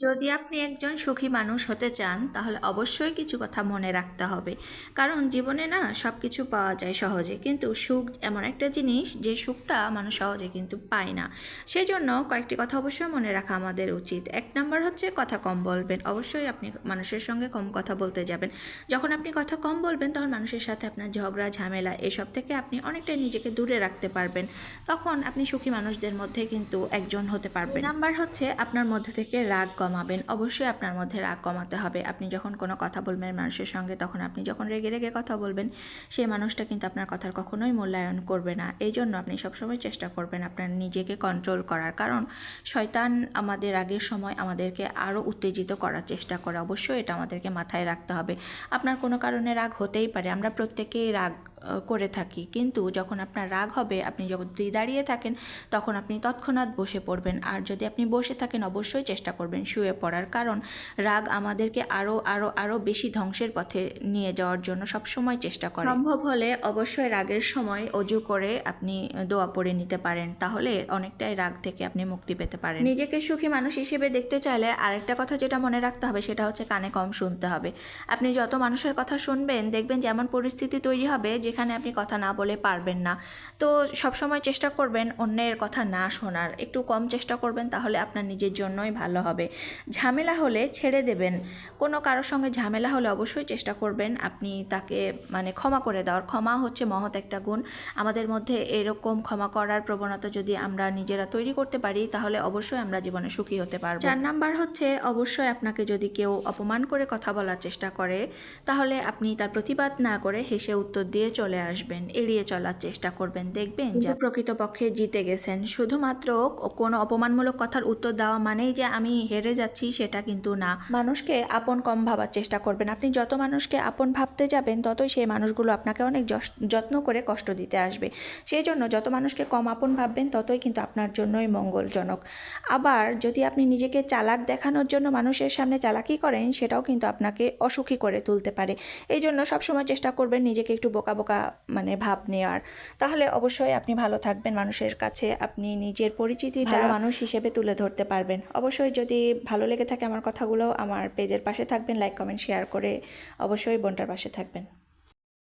যদি আপনি একজন সুখী মানুষ হতে চান তাহলে অবশ্যই কিছু কথা মনে রাখতে হবে। কারণ জীবনে না সব কিছু পাওয়া যায় সহজে, কিন্তু সুখ এমন একটা জিনিস যে সুখটা মানুষ সহজে কিন্তু পায় না। সেই জন্য কয়েকটি কথা অবশ্যই মনে রাখা আমাদের উচিত। এক নাম্বার হচ্ছে কথা কম বলবেন। অবশ্যই আপনি মানুষের সঙ্গে কম কথা বলতে যাবেন। যখন আপনি কথা কম বলবেন তখন মানুষের সাথে আপনার ঝগড়া ঝামেলা এসব থেকে আপনি অনেকটাই নিজেকে দূরে রাখতে পারবেন। তখন আপনি সুখী মানুষদের মধ্যে কিন্তু একজন হতে পারবেন। নাম্বার হচ্ছে আপনার মধ্যে থেকে রাগ কমাবেন। অবশ্যই আপনার মধ্যে রাগ কমাতে হবে। আপনি যখন কোনো কথা বলবেন মানুষের সঙ্গে, তখন আপনি যখন রেগে রেগে কথা বলবেন সেই মানুষটা কিন্তু আপনার কথার কখনোই মূল্যায়ন করবে না। এই জন্য আপনি সবসময় চেষ্টা করবেন আপনার নিজেকে কন্ট্রোল করার। কারণ শয়তান আমাদের রাগের সময় আমাদেরকে আরও উত্তেজিত করার চেষ্টা করে। অবশ্যই এটা আমাদেরকে মাথায় রাখতে হবে। আপনার কোনো কারণে রাগ হতেই পারে, আমরা প্রত্যেকেই রাগ করে থাকি, কিন্তু যখন আপনার রাগ হবে আপনি যদি দাঁড়িয়ে থাকেন তখন আপনি তৎক্ষণাৎ বসে পড়বেন। আর যদি আপনি বসে থাকেন অবশ্যই চেষ্টা করবেন শুয়ে পড়ার। কারণ রাগ আমাদেরকে আরও আরও আরও বেশি ধ্বংসের পথে নিয়ে যাওয়ার জন্য সবসময় চেষ্টা করে। সম্ভব হলে অবশ্যই রাগের সময় অজু করে আপনি দোয়া পড়ে নিতে পারেন, তাহলে অনেকটাই রাগ থেকে আপনি মুক্তি পেতে পারেন। নিজেকে সুখী মানুষ হিসেবে দেখতে চাইলে আরেকটা কথা যেটা মনে রাখতে হবে সেটা হচ্ছে কানে কম শুনতে হবে। আপনি যত মানুষের কথা শুনবেন দেখবেন যেমন পরিস্থিতি তৈরি হবে যেখানে আপনি কথা না বলে পারবেন না। তো সবসময় চেষ্টা করবেন অন্যের কথা না শোনার, একটু কম চেষ্টা করবেন, তাহলে আপনার নিজের জন্যই ভালো হবে। ঝামেলা হলে ছেড়ে দেবেন। কোনো কারোর সঙ্গে ঝামেলা হলে অবশ্যই চেষ্টা করবেন আপনি তাকে ক্ষমা করে দেওয়ার। ক্ষমা হচ্ছে মহৎ একটা গুণ। আমাদের মধ্যে এরকম ক্ষমা করার প্রবণতা যদি আমরা নিজেরা তৈরি করতে পারি তাহলে অবশ্যই আমরা জীবনে সুখী হতে পারবো। 4 নাম্বার হচ্ছে অবশ্যই আপনাকে যদি কেউ অপমান করে কথা বলার চেষ্টা করে তাহলে আপনি তার প্রতিবাদ না করে হেসে উত্তর দিয়ে চলে আসবেন, এড়িয়ে চলার চেষ্টা করবেন। দেখবেন যে প্রকৃতপক্ষে জিতে গেছেন। শুধুমাত্র কোনো অপমানমূলক কথার উত্তর দেওয়া মানেই যে আমি হেরে যাচ্ছি সেটা কিন্তু না। মানুষকে আপন কম ভাবার চেষ্টা করবেন। আপনি যত মানুষকে আপন ভাবতে যাবেন ততই সেই মানুষগুলো আপনাকে অনেক যত্ন করে কষ্ট দিতে আসবে। সেই জন্য যত মানুষকে কম আপন ভাববেন ততই কিন্তু আপনার জন্যই মঙ্গলজনক। আবার যদি আপনি নিজেকে চালাক দেখানোর জন্য মানুষের সামনে চালাকি করেন সেটাও কিন্তু আপনাকে অসুখী করে তুলতে পারে। এই জন্য সবসময় চেষ্টা করবেন নিজেকে একটু বোকা বোকা ভাব নেওয়ার। তাহলে অবশ্যই আপনি ভালো থাকবেন, মানুষের কাছে আপনি নিজের পরিচিতি ভালো মানুষ হিসেবে তুলে ধরতে পারবেন। অবশ্যই যদি ভালো লেগে থাকে আমার কথাগুলো, আমার পেজের পাশে থাকবেন, লাইক কমেন্ট শেয়ার করে অবশ্যই বোনটার পাশে থাকবেন।